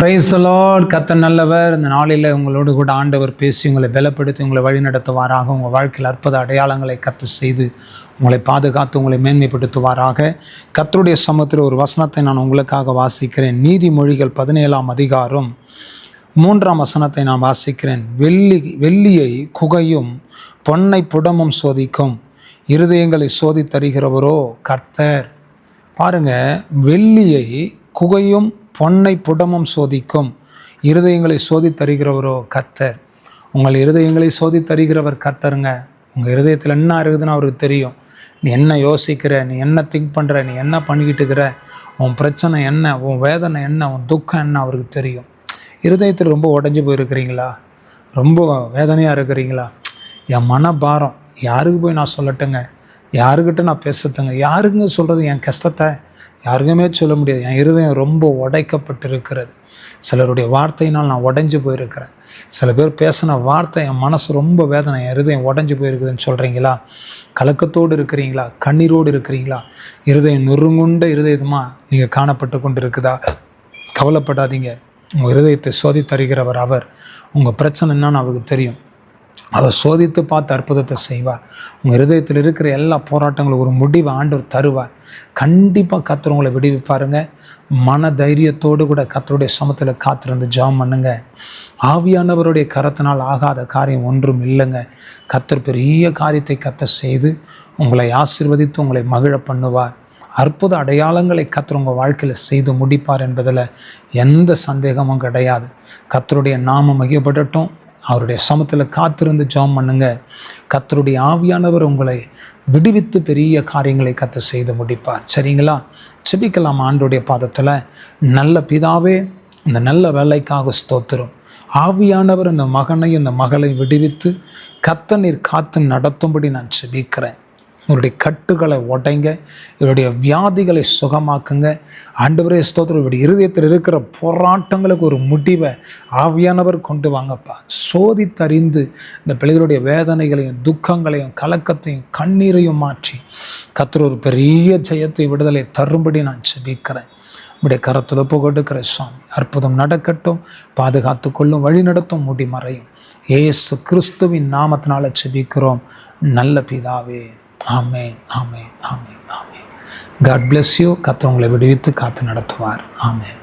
Praise the Lord. கர்த்தர் நல்லவர். இந்த நாளில் உங்களோடு கூட ஆண்டவர் பேசி உங்களை பலப்படுத்தி உங்களை வழி நடத்துவாராக. உங்கள் வாழ்க்கையில் அற்புத அடையாளங்களை கர்த்தர் செய்து உங்களை பாதுகாத்து உங்களை மேன்மைப்படுத்துவாராக. கர்த்தருடைய சமூகத்தில் ஒரு வசனத்தை நான் உங்களுக்காக வாசிக்கிறேன். நீதிமொழிகள் 17ஆம் அதிகாரம் 3ஆம் வசனத்தை நான் வாசிக்கிறேன். வெள்ளியை குகையும் பொன்னை புடமும் சோதிக்கும், இருதயங்களை சோதித்தருகிறவரோ கர்த்தர். பாருங்க, வெள்ளியை குகையும் பொன்னை புடமும் சோதிக்கும், இருதயங்களை சோதித்தருகிறவரோ கர்த்தர். உங்கள் இருதயங்களை சோதித்தருகிறவர் கர்த்தருங்க. உங்கள் இருதயத்தில் என்ன இருக்குதுன்னு அவருக்கு தெரியும். நீ என்ன யோசிக்கிற, நீ என்ன திங்க் பண்ணுற, நீ என்ன பண்ணிக்கிட்டு இருக்கிற, உன் பிரச்சனை என்ன, உன் வேதனை என்ன, உன் துக்கம் என்ன அவருக்கு தெரியும். இருதயத்தில் ரொம்ப உடஞ்சி போயிருக்கிறீங்களா? ரொம்ப வேதனையாக இருக்கிறீங்களா? என் மனபாரம் யாருக்கு போய் நான் சொல்லட்டுங்க? யாருக்கிட்ட நான் பேசுறதுங்க? யாருங்க சொல்கிறது என் கஷ்டத்தை? யாருக்குமே சொல்ல முடியாது. என் இருதயம் ரொம்ப உடைக்கப்பட்டிருக்கிறது. சிலருடைய வார்த்தையினால் நான் உடைஞ்சு போயிருக்கிறேன். சில பேர் பேசின வார்த்தை என் மனசு ரொம்ப வேதனை, என் இருதயம் உடைஞ்சு போயிருக்குதுன்னு சொல்கிறீங்களா? கலக்கத்தோடு இருக்கிறீங்களா? கண்ணீரோடு இருக்கிறீங்களா? இருதயம் நொறுங்குண்ட இருதயமாக நீங்கள் காணப்பட்டு கொண்டு இருக்குதா? கவலைப்படாதீங்க. உங்கள் இருதயத்தை சோதித்தருகிறவர் அவர். உங்கள் பிரச்சனை என்னன்னு அவருக்கு தெரியும். அதை சோதித்து பார்த்து அற்புதத்தை செய்வார். உங்கள் இருதயத்தில் இருக்கிற எல்லா போராட்டங்களும் ஒரு முடிவை ஆண்டவர் தருவார். கண்டிப்பாக கர்த்தர் உங்களை விடுவிப்பாருங்க. மன தைரியத்தோடு கூட கர்த்தருடைய சமூகத்தில் காத்திருந்து ஜெபம் பண்ணுங்க. ஆவியானவருடைய கரத்தினால் ஆகாத காரியம் ஒன்றும் இல்லைங்க. கர்த்தர் பெரிய காரியத்தை கர்த்தர் செய்து உங்களை ஆசீர்வதித்து உங்களை மகிழ பண்ணுவார். அற்புத அடையாளங்களை கர்த்தர் உங்கள் வாழ்க்கையில் செய்து முடிப்பார் என்பதில் எந்த சந்தேகமும் கிடையாது. கர்த்தருடைய நாமம் மகிமைப்படட்டும். அவருடைய சமூகத்தில் காத்திருந்து ஜெபம் பண்ணுங்க. கர்த்தருடைய ஆவியானவர் உங்களை விடுவித்து பெரிய காரியங்களை கர்த்தர் செய்து முடிப்பார். சரிங்களா? செபிக்கலாம் ஆண்டவருடைய பாதத்தில். நல்ல பிதாவே, இந்த நல்ல வேலைக்காக ஸ்தோத்திரம். ஆவியானவர் இந்த மகனையும் இந்த மகளை விடுவித்து கர்த்தர் நீர் காத்து நடத்தும்படி நான் செபிக்கிறேன். இவருடைய கட்டுகளை உடைங்க, இவருடைய வியாதிகளை சுகமாக்குங்க. ஆண்டவரே ஸ்தோத்திரம். இவருடைய இருதயத்தில் இருக்கிற போராட்டங்களுக்கு ஒரு முடிவை ஆவியானவர் கொண்டு வாங்கப்பா. சோதித்தறிந்து இந்த பிள்ளைகளுடைய வேதனைகளையும் துக்கங்களையும் கலக்கத்தையும் கண்ணீரையும் மாற்றி கர்த்தர் ஒரு பெரிய ஜெயத்தை விடுதலை தரும்படி நான் செபிக்கிறேன். இப்படி கரத்தில் ஒப்பு கொடுக்கிற சுவாமி, அற்புதம் நடக்கட்டும், பாதுகாத்து கொள்ளும், வழி நடத்தும், முடி மறையும். இயேசு கிறிஸ்துவின் நாமத்தினால செபிக்கிறோம் நல்ல பிதாவே. ஆமென், ஆமென், ஆமென், ஆமென். God bless you. கர்த்தர் உங்களை விடுவித்து காத்து நடத்துவார். ஆமென்.